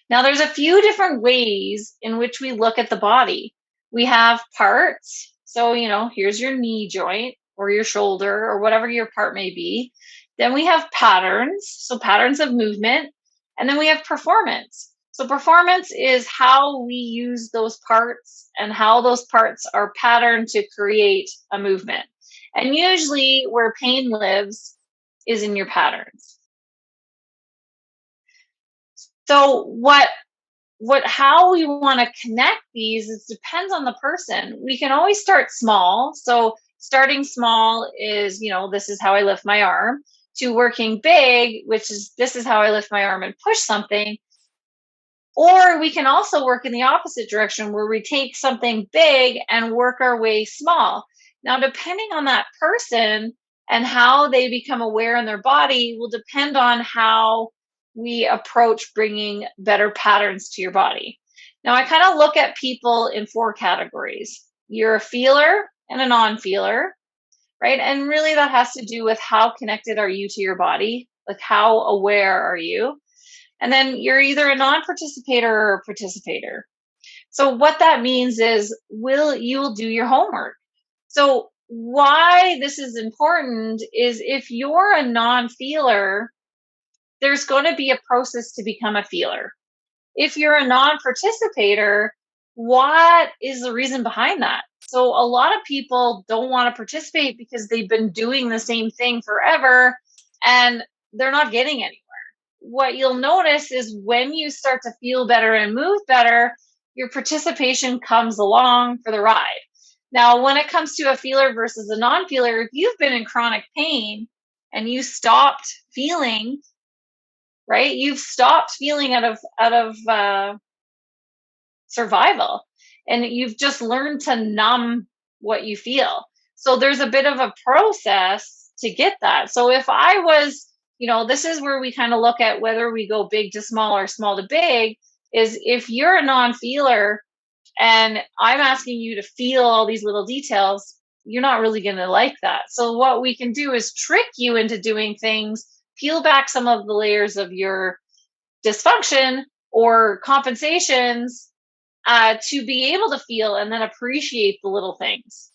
Now, there's a few different ways in which we look at the body. We have parts. So, here's your knee joint or your shoulder or whatever your part may be. Then we have patterns. So, patterns of movement. And then we have performance. So, performance is how we use those parts and how those parts are patterned to create a movement. And usually, where pain lives is in your patterns. So, how we want to connect these is depends on the person. We can always start small. So starting small is, this is how I lift my arm, to working big, which is this is how I lift my arm and push something. Or we can also work in the opposite direction where we take something big and work our way small. Now, depending on that person and how they become aware in their body will depend on how we approach bringing better patterns to your body. Now, I kind of look at people in 4 categories. You're a feeler and a non-feeler, right? And really that has to do with how connected are you to your body? Like, how aware are you? And then you're either a non-participator or a participator. So what that means is you'll do your homework. So why this is important is if you're a non-feeler, there's going to be a process to become a feeler. If you're a non-participator, what is the reason behind that? So a lot of people don't want to participate because they've been doing the same thing forever and they're not getting anywhere. What you'll notice is when you start to feel better and move better, your participation comes along for the ride. Now, when it comes to a feeler versus a non-feeler, if you've been in chronic pain and you stopped feeling, right? You've stopped feeling out of survival, and you've just learned to numb what you feel. So there's a bit of a process to get that. So if I was, this is where we kind of look at whether we go big to small or small to big, is if you're a non-feeler and I'm asking you to feel all these little details, you're not really going to like that. So what we can do is trick you into doing things, peel back some of the layers of your dysfunction or compensations to be able to feel and then appreciate the little things.